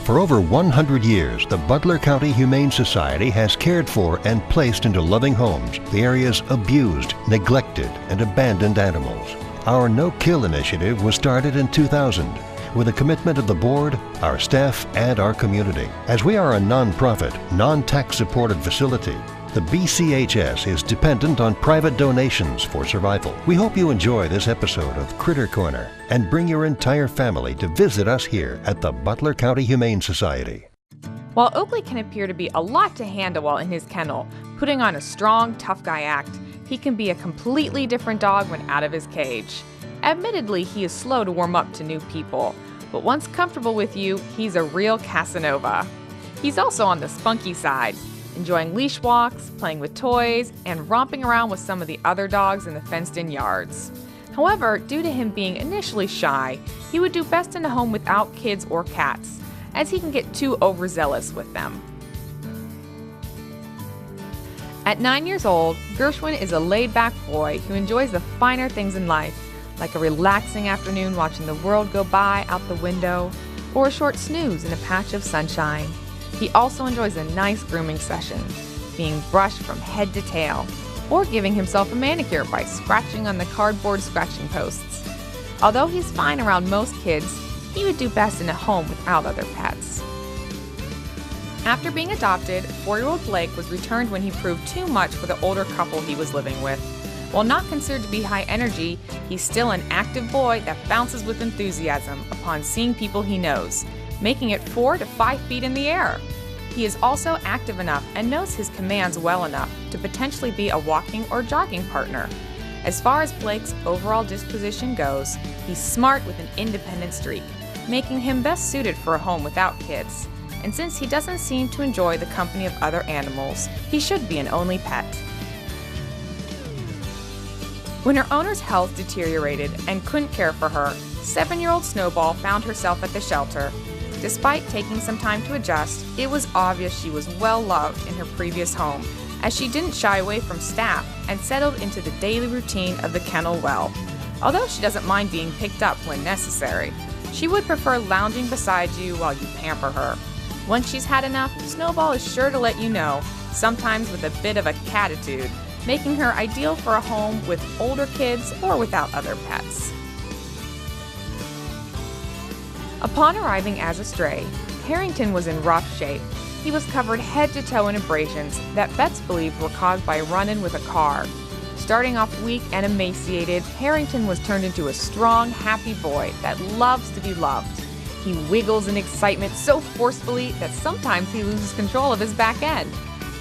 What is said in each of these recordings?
For over 100 years, the Butler County Humane Society has cared for and placed into loving homes the area's abused, neglected, and abandoned animals. Our No-Kill initiative was started in 2000 with a commitment of the board, our staff, and our community. As we are a non-profit, non-tax supported facility, the BCHS is dependent on private donations for survival. We hope you enjoy this episode of Critter Corner and bring your entire family to visit us here at the Butler County Humane Society. While Oakley can appear to be a lot to handle while in his kennel, putting on a strong, tough guy act, he can be a completely different dog when out of his cage. Admittedly, he is slow to warm up to new people, but once comfortable with you, he's a real Casanova. He's also on the spunky side, enjoying leash walks, playing with toys, and romping around with some of the other dogs in the fenced-in yards. However, due to him being initially shy, he would do best in a home without kids or cats, as he can get too overzealous with them. At 9 years old, Gershwin is a laid-back boy who enjoys the finer things in life, like a relaxing afternoon watching the world go by out the window, or a short snooze in a patch of sunshine. He also enjoys a nice grooming session, being brushed from head to tail, or giving himself a manicure by scratching on the cardboard scratching posts. Although he's fine around most kids, he would do best in a home without other pets. After being adopted, 4-year-old Blake was returned when he proved too much for the older couple he was living with. While not considered to be high energy, he's still an active boy that bounces with enthusiasm upon seeing people he knows, making it 4 to 5 feet in the air. He is also active enough and knows his commands well enough to potentially be a walking or jogging partner. As far as Blake's overall disposition goes, he's smart with an independent streak, making him best suited for a home without kids. And since he doesn't seem to enjoy the company of other animals, he should be an only pet. When her owner's health deteriorated and couldn't care for her, 7-year-old Snowball found herself at the shelter. Despite taking some time to adjust, it was obvious she was well loved in her previous home, as she didn't shy away from staff and settled into the daily routine of the kennel well. Although she doesn't mind being picked up when necessary, she would prefer lounging beside you while you pamper her. Once she's had enough, Snowball is sure to let you know, sometimes with a bit of a catitude, making her ideal for a home with older kids or without other pets. Upon arriving as a stray, Harrington was in rough shape. He was covered head to toe in abrasions that Betsy believed were caused by a run-in with a car. Starting off weak and emaciated, Harrington was turned into a strong, happy boy that loves to be loved. He wiggles in excitement so forcefully that sometimes he loses control of his back end,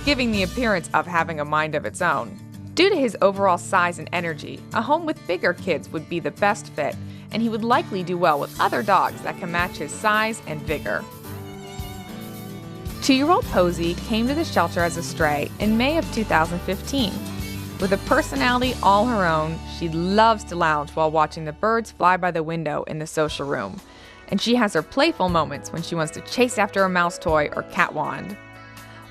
giving the appearance of having a mind of its own. Due to his overall size and energy, a home with bigger kids would be the best fit, and he would likely do well with other dogs that can match his size and vigor. 2-year-old Posey came to the shelter as a stray in May of 2015. With a personality all her own, she loves to lounge while watching the birds fly by the window in the social room, and she has her playful moments when she wants to chase after a mouse toy or cat wand.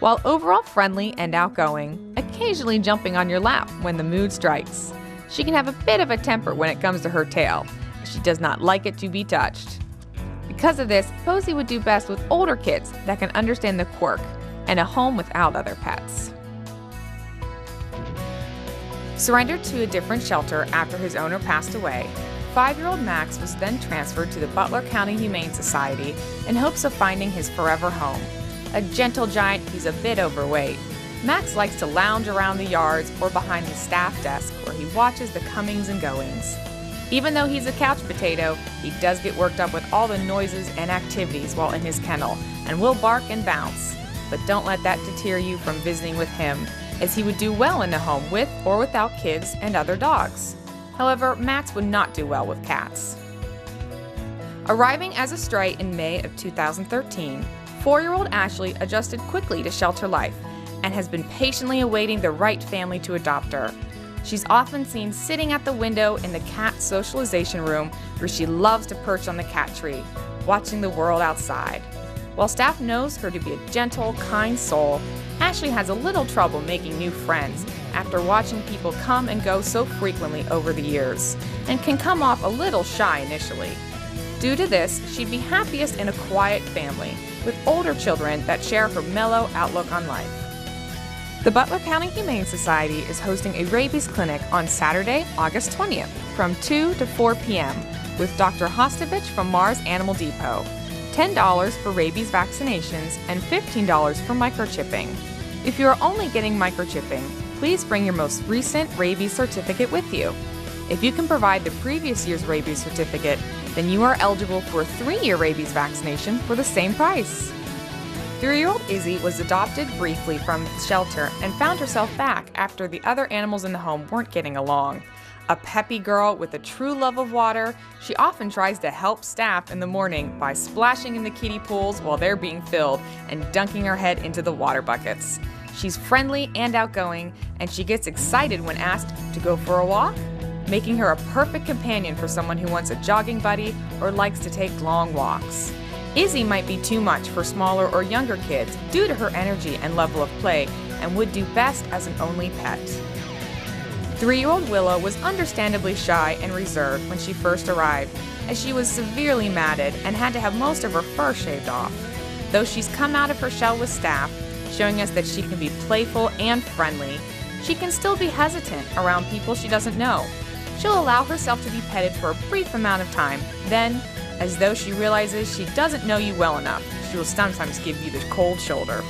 While overall friendly and outgoing, occasionally jumping on your lap when the mood strikes, she can have a bit of a temper when it comes to her tail. She does not like it to be touched. Because of this, Posey would do best with older kids that can understand the quirk and a home without other pets. Surrendered to a different shelter after his owner passed away, 5-year-old Max was then transferred to the Butler County Humane Society in hopes of finding his forever home. A gentle giant, he's a bit overweight. Max likes to lounge around the yards or behind the staff desk where he watches the comings and goings. Even though he's a couch potato, he does get worked up with all the noises and activities while in his kennel and will bark and bounce. But don't let that deter you from visiting with him, as he would do well in a home with or without kids and other dogs. However, Max would not do well with cats. Arriving as a stray in May of 2013, 4-year-old Ashley adjusted quickly to shelter life and has been patiently awaiting the right family to adopt her. She's often seen sitting at the window in the cat socialization room where she loves to perch on the cat tree, watching the world outside. While staff knows her to be a gentle, kind soul, Ashley has a little trouble making new friends after watching people come and go so frequently over the years, and can come off a little shy initially. Due to this, she'd be happiest in a quiet family, with older children that share her mellow outlook on life. The Butler County Humane Society is hosting a rabies clinic on Saturday, August 20th from 2 to 4 p.m. with Dr. Hostovich from Mars Animal Depot. $10 for rabies vaccinations and $15 for microchipping. If you are only getting microchipping, please bring your most recent rabies certificate with you. If you can provide the previous year's rabies certificate, then you are eligible for a 3-year rabies vaccination for the same price. 3-year-old Izzy was adopted briefly from the shelter and found herself back after the other animals in the home weren't getting along. A peppy girl with a true love of water, she often tries to help staff in the morning by splashing in the kiddie pools while they're being filled and dunking her head into the water buckets. She's friendly and outgoing, and she gets excited when asked to go for a walk, making her a perfect companion for someone who wants a jogging buddy or likes to take long walks. Izzy might be too much for smaller or younger kids due to her energy and level of play and would do best as an only pet. 3-year-old Willow was understandably shy and reserved when she first arrived, as she was severely matted and had to have most of her fur shaved off. Though she's come out of her shell with staff, showing us that she can be playful and friendly, she can still be hesitant around people she doesn't know. She'll allow herself to be petted for a brief amount of time, then, as though she realizes she doesn't know you well enough, she will sometimes give you the cold shoulder.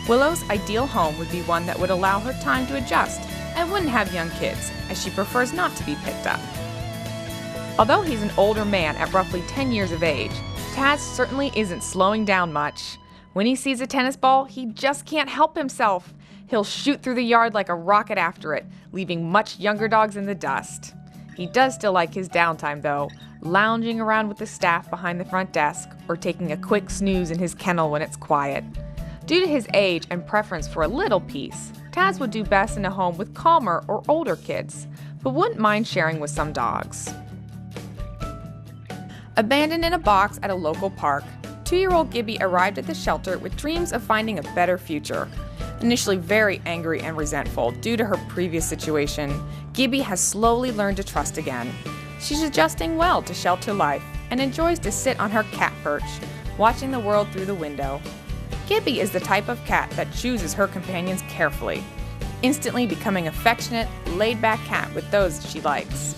Willow's ideal home would be one that would allow her time to adjust and wouldn't have young kids, as she prefers not to be picked up. Although he's an older man at roughly 10 years of age, Taz certainly isn't slowing down much. When he sees a tennis ball, he just can't help himself. He'll shoot through the yard like a rocket after it, leaving much younger dogs in the dust. He does still like his downtime though, lounging around with the staff behind the front desk or taking a quick snooze in his kennel when it's quiet. Due to his age and preference for a little peace, Taz would do best in a home with calmer or older kids, but wouldn't mind sharing with some dogs. Abandoned in a box at a local park, 2-year-old Gibby arrived at the shelter with dreams of finding a better future. Initially very angry and resentful due to her previous situation, Gibby has slowly learned to trust again. She's adjusting well to shelter life and enjoys to sit on her cat perch, watching the world through the window. Gibby is the type of cat that chooses her companions carefully, instantly becoming affectionate, laid-back cat with those she likes.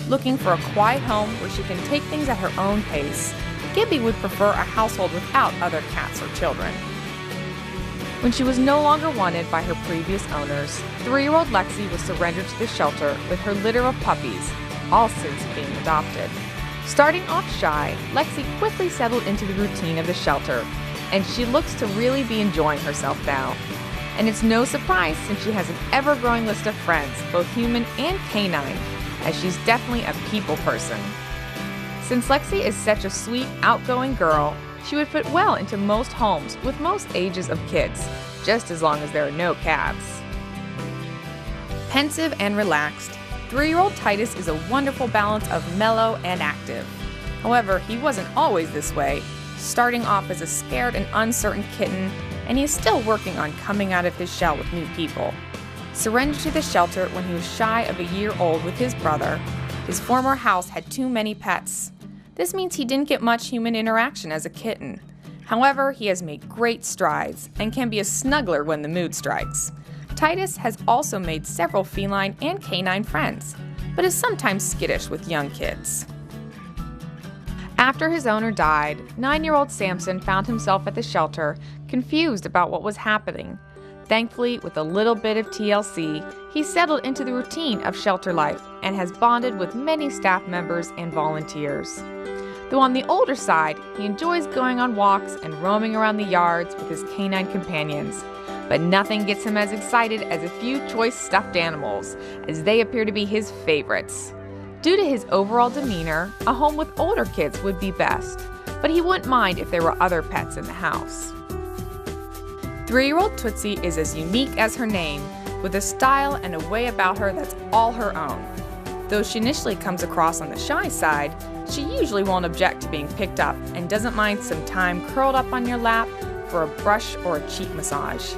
Looking for a quiet home where she can take things at her own pace, Gibby would prefer a household without other cats or children. When she was no longer wanted by her previous owners, 3-year-old Lexi was surrendered to the shelter with her litter of puppies, all since being adopted. Starting off shy, Lexi quickly settled into the routine of the shelter, and she looks to really be enjoying herself now. And it's no surprise since she has an ever-growing list of friends, both human and canine, as she's definitely a people person. Since Lexi is such a sweet, outgoing girl, she would fit well into most homes with most ages of kids, just as long as there are no cats. Pensive and relaxed, 3-year-old Titus is a wonderful balance of mellow and active. However, he wasn't always this way, starting off as a scared and uncertain kitten, and he is still working on coming out of his shell with new people. Surrendered to the shelter when he was shy of a year old with his brother, his former house had too many pets. This means he didn't get much human interaction as a kitten. However, he has made great strides and can be a snuggler when the mood strikes. Titus has also made several feline and canine friends, but is sometimes skittish with young kids. After his owner died, 9-year-old Sampson found himself at the shelter, confused about what was happening. Thankfully, with a little bit of TLC, he settled into the routine of shelter life and has bonded with many staff members and volunteers. Though on the older side, he enjoys going on walks and roaming around the yards with his canine companions. But nothing gets him as excited as a few choice stuffed animals, as they appear to be his favorites. Due to his overall demeanor, a home with older kids would be best, but he wouldn't mind if there were other pets in the house. 3-year-old Tootsy is as unique as her name, with a style and a way about her that's all her own. Though she initially comes across on the shy side, she usually won't object to being picked up and doesn't mind some time curled up on your lap for a brush or a cheek massage.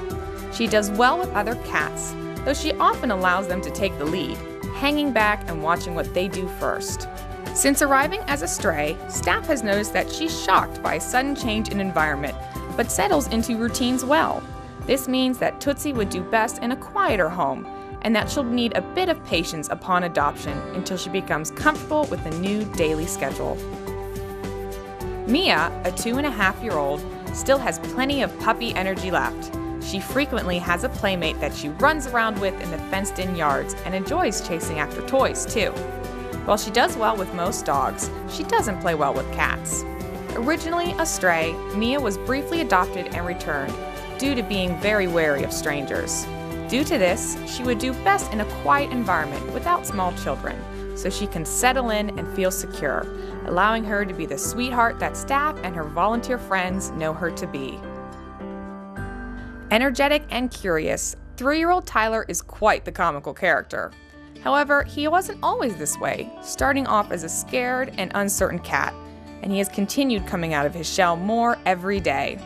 She does well with other cats, though she often allows them to take the lead, hanging back and watching what they do first. Since arriving as a stray, staff has noticed that she's shocked by a sudden change in environment, but settles into routines well. This means that Tootsy would do best in a quieter home, and that she'll need a bit of patience upon adoption until she becomes comfortable with the new daily schedule. Mia, a 2.5-year-old, still has plenty of puppy energy left. She frequently has a playmate that she runs around with in the fenced-in yards and enjoys chasing after toys, too. While she does well with most dogs, she doesn't play well with cats. Originally a stray, Mia was briefly adopted and returned due to being very wary of strangers. Due to this, she would do best in a quiet environment without small children, so she can settle in and feel secure, allowing her to be the sweetheart that staff and her volunteer friends know her to be. Energetic and curious, 3-year-old Tyler is quite the comical character. However, he wasn't always this way, starting off as a scared and uncertain cat, and he has continued coming out of his shell more every day.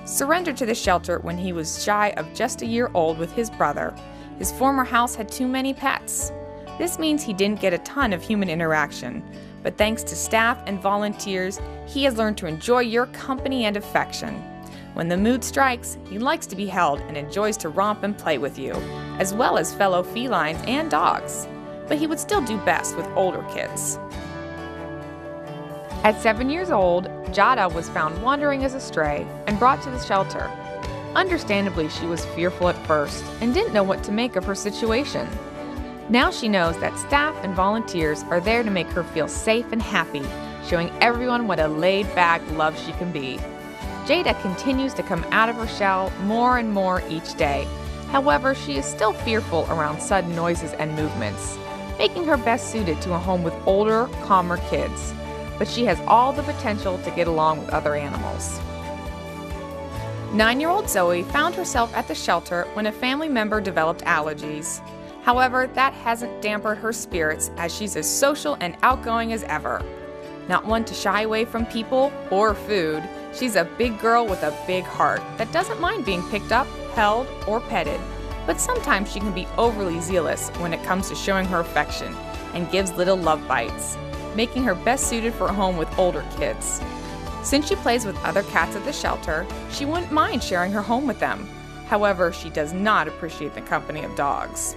Surrendered to the shelter when he was shy of just a year old with his brother, his former house had too many pets. This means he didn't get a ton of human interaction, but thanks to staff and volunteers, he has learned to enjoy your company and affection. When the mood strikes, he likes to be held and enjoys to romp and play with you, as well as fellow felines and dogs. But he would still do best with older kids. At 7 years old, Jada was found wandering as a stray and brought to the shelter. Understandably, she was fearful at first and didn't know what to make of her situation. Now she knows that staff and volunteers are there to make her feel safe and happy, showing everyone what a laid-back love she can be. Jada continues to come out of her shell more and more each day. However, she is still fearful around sudden noises and movements, making her best suited to a home with older, calmer kids. But she has all the potential to get along with other animals. 9-year-old Zoey found herself at the shelter when a family member developed allergies. However, that hasn't dampened her spirits as she's as social and outgoing as ever. Not one to shy away from people or food, she's a big girl with a big heart that doesn't mind being picked up, held, or petted. But sometimes she can be overly zealous when it comes to showing her affection and gives little love bites, making her best suited for a home with older kids. Since she plays with other cats at the shelter, she wouldn't mind sharing her home with them. However, she does not appreciate the company of dogs.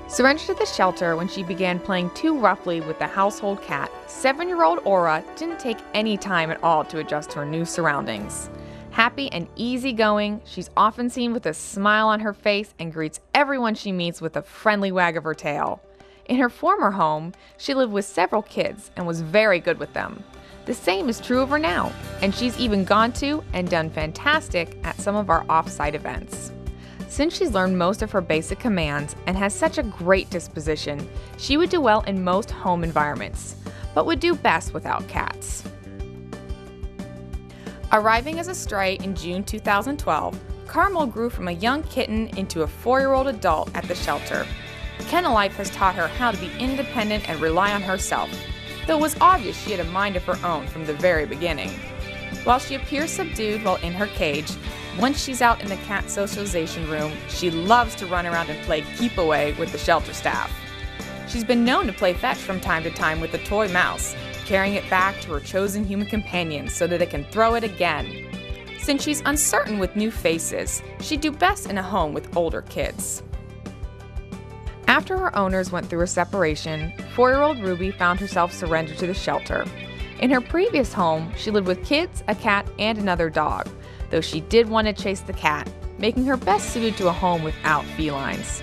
Surrendered to the shelter when she began playing too roughly with the household cat, 7-year-old Aura didn't take any time at all to adjust to her new surroundings. Happy and easygoing, she's often seen with a smile on her face and greets everyone she meets with a friendly wag of her tail. In her former home, she lived with several kids and was very good with them. The same is true of her now, and she's even gone to and done fantastic at some of our off-site events. Since she's learned most of her basic commands and has such a great disposition, she would do well in most home environments, but would do best without cats. Arriving as a stray in June 2012, Carmel grew from a young kitten into a 4-year-old adult at the shelter. Kennel life has taught her how to be independent and rely on herself, though it was obvious she had a mind of her own from the very beginning. While she appears subdued while in her cage, once she's out in the cat socialization room, she loves to run around and play keep away with the shelter staff. She's been known to play fetch from time to time with a toy mouse, carrying it back to her chosen human companion so that it can throw it again. Since she's uncertain with new faces, she'd do best in a home with older kids. After her owners went through a separation, 4-year-old Ruby found herself surrendered to the shelter. In her previous home, she lived with kids, a cat, and another dog, though she did want to chase the cat, making her best suited to a home without felines.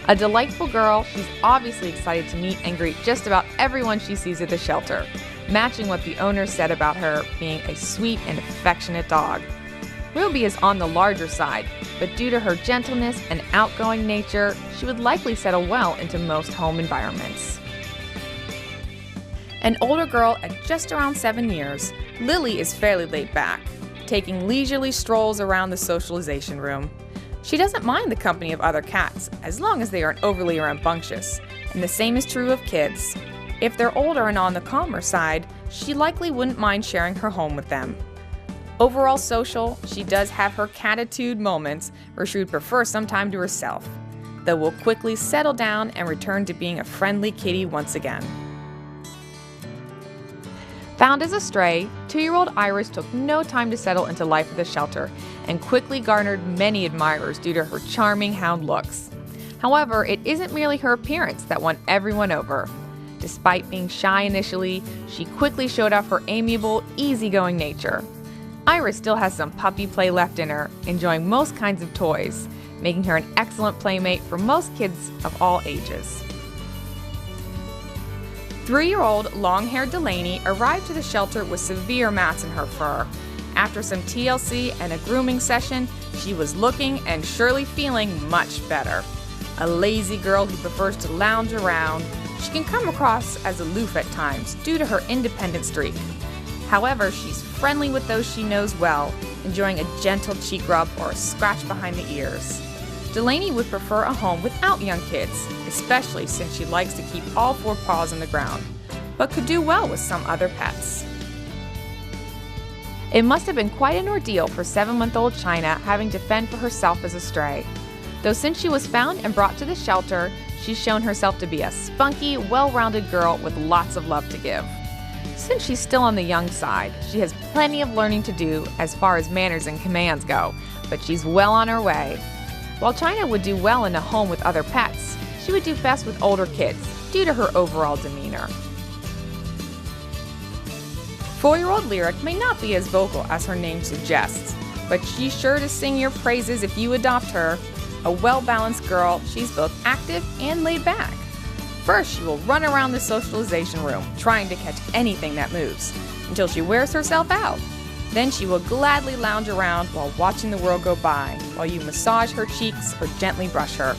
A delightful girl, she's obviously excited to meet and greet just about everyone she sees at the shelter, matching what the owners said about her being a sweet and affectionate dog. Ruby is on the larger side, but due to her gentleness and outgoing nature, she would likely settle well into most home environments. An older girl at just around 7 years, Lily is fairly laid back, taking leisurely strolls around the socialization room. She doesn't mind the company of other cats, as long as they aren't overly rambunctious, and the same is true of kids. If they're older and on the calmer side, she likely wouldn't mind sharing her home with them. Overall social, she does have her catitude moments where she would prefer some time to herself, though will quickly settle down and return to being a friendly kitty once again. Found as a stray, 2-year-old Iris took no time to settle into life at the shelter and quickly garnered many admirers due to her charming hound looks. However, it isn't merely her appearance that won everyone over. Despite being shy initially, she quickly showed off her amiable, easygoing nature. Iris still has some puppy play left in her, enjoying most kinds of toys, making her an excellent playmate for most kids of all ages. 3-year-old long-haired Dalaney arrived to the shelter with severe mats in her fur. After some TLC and a grooming session, she was looking and surely feeling much better. A lazy girl who prefers to lounge around, she can come across as aloof at times due to her independent streak. However, she's friendly with those she knows well, enjoying a gentle cheek rub or a scratch behind the ears. Dalaney would prefer a home without young kids, especially since she likes to keep all 4 paws on the ground, but could do well with some other pets. It must have been quite an ordeal for 7-month-old Chyna having to fend for herself as a stray. Though since she was found and brought to the shelter, she's shown herself to be a spunky, well-rounded girl with lots of love to give. Since she's still on the young side, she has plenty of learning to do as far as manners and commands go, but she's well on her way. While Chyna would do well in a home with other pets, she would do best with older kids due to her overall demeanor. 4-year-old Lyric may not be as vocal as her name suggests, but she's sure to sing your praises if you adopt her. A well-balanced girl, she's both active and laid back. First, she will run around the socialization room, trying to catch anything that moves, until she wears herself out. Then she will gladly lounge around while watching the world go by, while you massage her cheeks or gently brush her.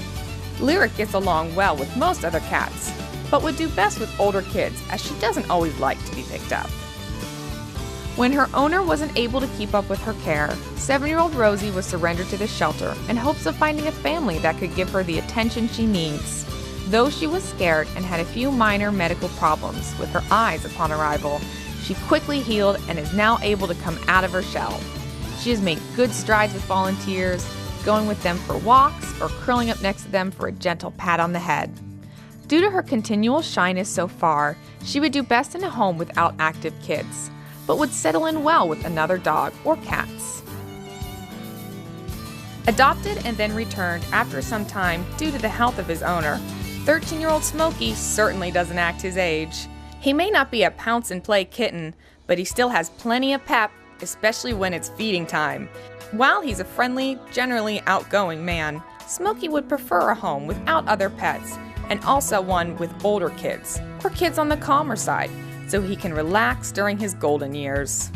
Lyric gets along well with most other cats, but would do best with older kids as she doesn't always like to be picked up. When her owner wasn't able to keep up with her care, 7-year-old Rosie was surrendered to the shelter in hopes of finding a family that could give her the attention she needs. Though she was scared and had a few minor medical problems with her eyes upon arrival, she quickly healed and is now able to come out of her shell. She has made good strides with volunteers, going with them for walks or curling up next to them for a gentle pat on the head. Due to her continual shyness so far, she would do best in a home without active kids, but would settle in well with another dog or cats. Adopted and then returned after some time due to the health of his owner, 13-year-old Smokey certainly doesn't act his age. He may not be a pounce-and-play kitten, but he still has plenty of pep, especially when it's feeding time. While he's a friendly, generally outgoing man, Smokey would prefer a home without other pets, and also one with older kids, or kids on the calmer side, so he can relax during his golden years.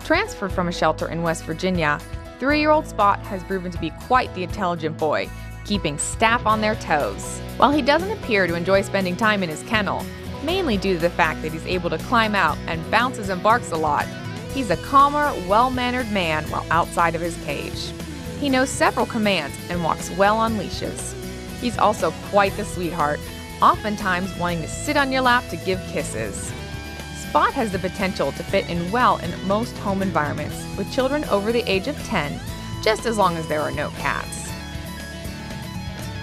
Transferred from a shelter in West Virginia, 3-year-old Spot has proven to be quite the intelligent boy, keeping staff on their toes. While he doesn't appear to enjoy spending time in his kennel, mainly due to the fact that he's able to climb out and bounces and barks a lot, he's a calmer, well-mannered man while outside of his cage. He knows several commands and walks well on leashes. He's also quite the sweetheart, oftentimes wanting to sit on your lap to give kisses. Spot has the potential to fit in well in most home environments with children over the age of 10, just as long as there are no cats.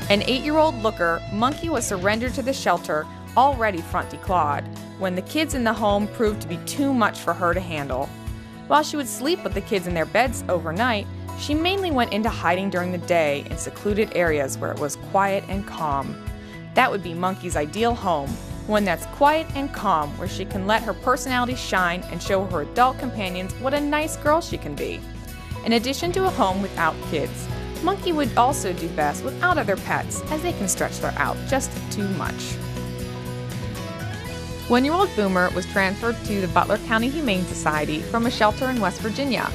An 8-year-old Looker, Monkey was surrendered to the shelter, already front declawed, when the kids in the home proved to be too much for her to handle. While she would sleep with the kids in their beds overnight, she mainly went into hiding during the day in secluded areas where it was quiet and calm. That would be Monkey's ideal home, one that's quiet and calm where she can let her personality shine and show her adult companions what a nice girl she can be. In addition to a home without kids, Monkey would also do best without other pets as they can stretch her out just too much. 1-year-old Boomer was transferred to the Butler County Humane Society from a shelter in West Virginia.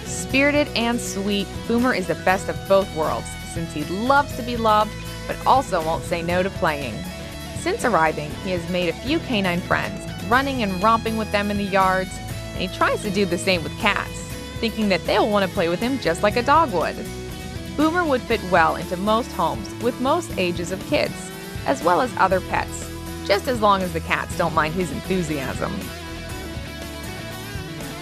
Spirited and sweet, Boomer is the best of both worlds since he loves to be loved but also won't say no to playing. Since arriving, he has made a few canine friends, running and romping with them in the yards, and he tries to do the same with cats, thinking that they will want to play with him just like a dog would. Boomer would fit well into most homes with most ages of kids, as well as other pets, just as long as the cats don't mind his enthusiasm.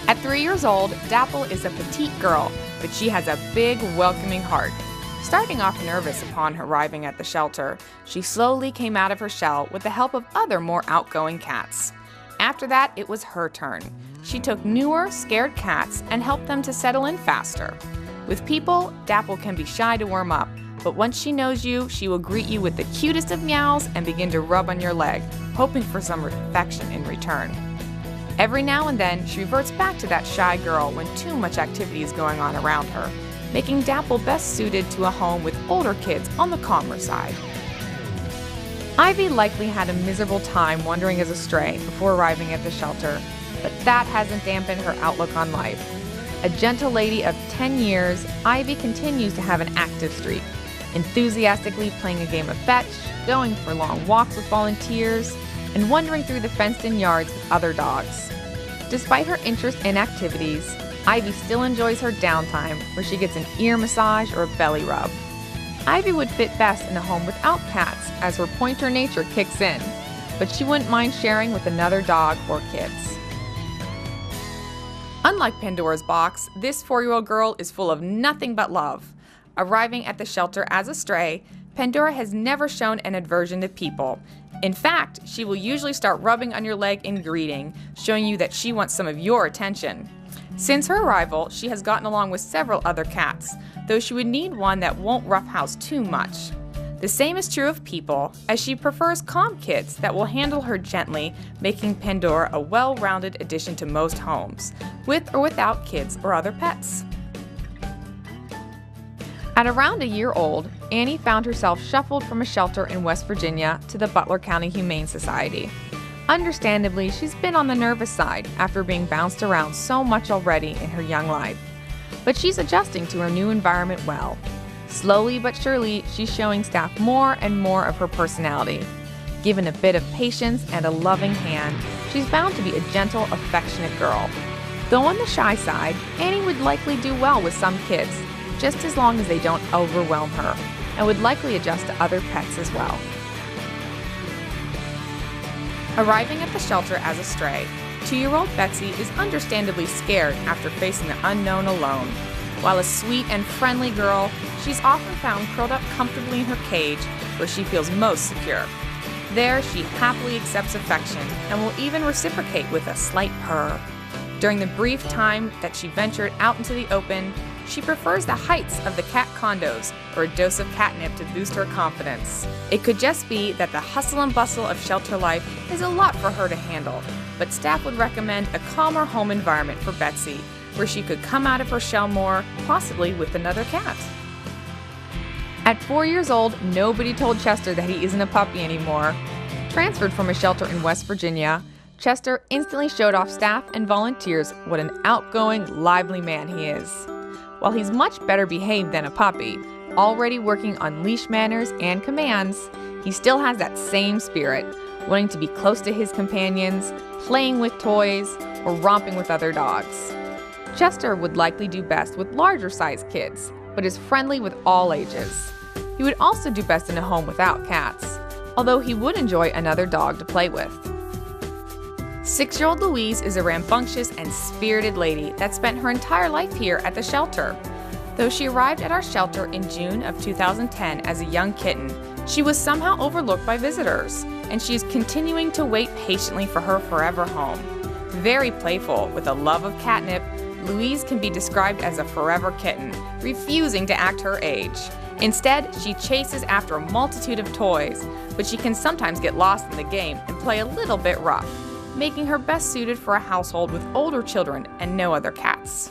At 3 years old, Dapple is a petite girl, but she has a big, welcoming heart. Starting off nervous upon arriving at the shelter, she slowly came out of her shell with the help of other more outgoing cats. After that, it was her turn. She took newer, scared cats and helped them to settle in faster. With people, Dapple can be shy to warm up, but once she knows you, she will greet you with the cutest of meows and begin to rub on your leg, hoping for some affection in return. Every now and then, she reverts back to that shy girl when too much activity is going on around her, making Dapple best suited to a home with older kids on the calmer side. Ivy likely had a miserable time wandering as a stray before arriving at the shelter, but that hasn't dampened her outlook on life. A gentle lady of 10 years, Ivy continues to have an active streak, enthusiastically playing a game of fetch, going for long walks with volunteers, and wandering through the fenced-in yards with other dogs. Despite her interest in activities, Ivy still enjoys her downtime where she gets an ear massage or a belly rub. Ivy would fit best in a home without cats as her pointer nature kicks in, but she wouldn't mind sharing with another dog or kids. Unlike Pandora's box, this 4-year-old girl is full of nothing but love. Arriving at the shelter as a stray, Pandora has never shown an aversion to people. In fact, she will usually start rubbing on your leg in greeting, showing you that she wants some of your attention. Since her arrival, she has gotten along with several other cats, though she would need one that won't roughhouse too much. The same is true of people, as she prefers calm kids that will handle her gently, making Pandora a well-rounded addition to most homes, with or without kids or other pets. At around a year old, Annie found herself shuffled from a shelter in West Virginia to the Butler County Humane Society. Understandably, she's been on the nervous side after being bounced around so much already in her young life. But she's adjusting to her new environment well. Slowly but surely, she's showing staff more and more of her personality. Given a bit of patience and a loving hand, she's bound to be a gentle, affectionate girl. Though on the shy side, Annie would likely do well with some kids, just as long as they don't overwhelm her, and would likely adjust to other pets as well. Arriving at the shelter as a stray, 2-year-old Betsy is understandably scared after facing the unknown alone. While a sweet and friendly girl, she's often found curled up comfortably in her cage where she feels most secure. There, she happily accepts affection and will even reciprocate with a slight purr. During the brief time that she ventured out into the open, she prefers the heights of the cat condos or a dose of catnip to boost her confidence. It could just be that the hustle and bustle of shelter life is a lot for her to handle, but staff would recommend a calmer home environment for Betsy, where she could come out of her shell more, possibly with another cat. At 4 years old, nobody told Chester that he isn't a puppy anymore. Transferred from a shelter in West Virginia, Chester instantly showed off staff and volunteers what an outgoing, lively man he is. While he's much better behaved than a puppy, already working on leash manners and commands, he still has that same spirit, wanting to be close to his companions, playing with toys, or romping with other dogs. Chester would likely do best with larger-sized kids, but is friendly with all ages. He would also do best in a home without cats, although he would enjoy another dog to play with. 6-year-old Louise is a rambunctious and spirited lady that spent her entire life here at the shelter. Though she arrived at our shelter in June of 2010 as a young kitten, she was somehow overlooked by visitors, and she is continuing to wait patiently for her forever home. Very playful, with a love of catnip, Louise can be described as a forever kitten, refusing to act her age. Instead, she chases after a multitude of toys, but she can sometimes get lost in the game and play a little bit rough, making her best suited for a household with older children and no other cats.